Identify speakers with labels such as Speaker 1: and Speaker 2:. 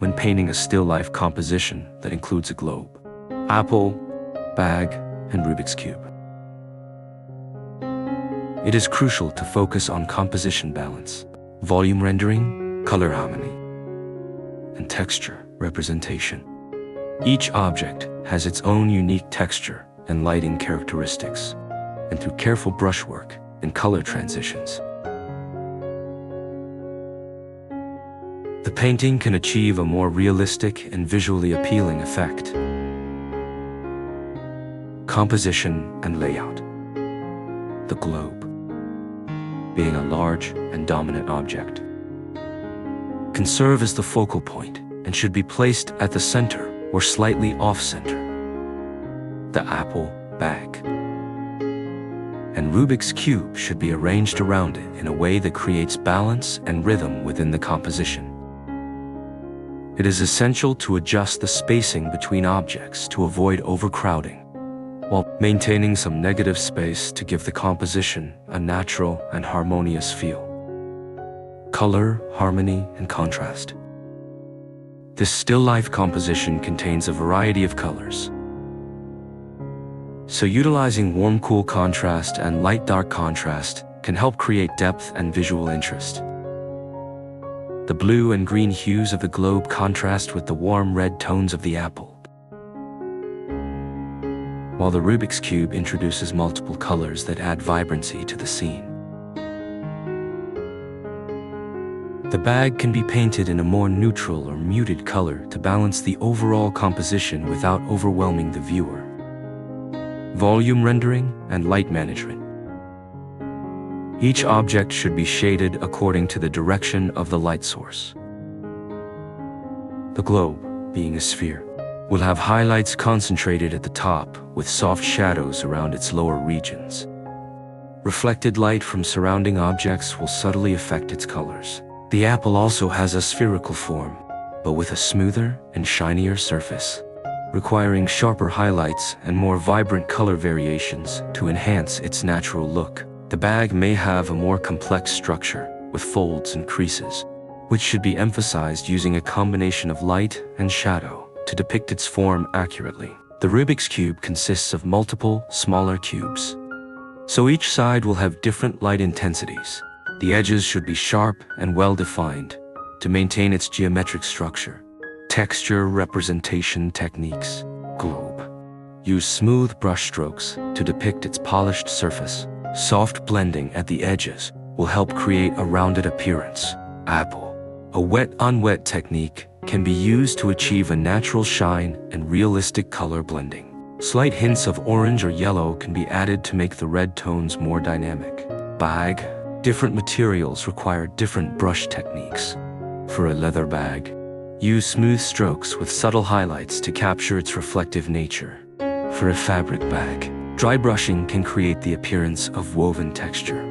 Speaker 1: when painting a still life composition that includes a globe, apple, bag, and Rubik's Cube. It is crucial to focus on composition balance, volume rendering, color harmony, and texture representation. Each object has its own unique texture and lighting characteristics, and through careful brushwork and color transitions, the painting can achieve a more realistic and visually appealing effect. Composition and layout. The globe, being a large and dominant object, can serve as the focal point and should be placed at the center or slightly off-center. The apple, bag, and Rubik's Cube should be arranged around it in a way that creates balance and rhythm within the composition. It is essential to adjust the spacing between objects to avoid overcrowding, while maintaining some negative space to give the composition a natural and harmonious feel. Color, harmony, and contrast. This still life composition contains a variety of colors, so utilizing warm-cool contrast and light-dark contrast can help create depth and visual interest. The blue and green hues of the globe contrast with the warm red tones of the apple, while the Rubik's Cube introduces multiple colors that add vibrancy to the scene. The bag can be painted in a more neutral or muted color to balance the overall composition without overwhelming the viewer. Volume rendering and light management. Each object should be shaded according to the direction of the light source. The globe, being a sphere, will have highlights concentrated at the top with soft shadows around its lower regions. Reflected light from surrounding objects will subtly affect its colors. The apple also has a spherical form, but with a smoother and shinier surface, requiring sharper highlights and more vibrant color variations to enhance its natural look. The bag may have a more complex structure with folds and creases, which should be emphasized using a combination of light and shadow to depict its form accurately. The Rubik's Cube consists of multiple, smaller cubes, so each side will have different light intensities. The edges should be sharp and well-defined to maintain its geometric structure. Texture representation techniques. Globe. Use smooth brush strokes to depict its polished surface. Soft blending at the edges will help create a rounded appearance. Apple. A wet-on-wet technique can be used to achieve a natural shine and realistic color blending. Slight hints of orange or yellow can be added to make the red tones more dynamic. Bag. Different materials require different brush techniques. For a leather bag, use smooth strokes with subtle highlights to capture its reflective nature. For a fabric bag, dry brushing can create the appearance of woven texture.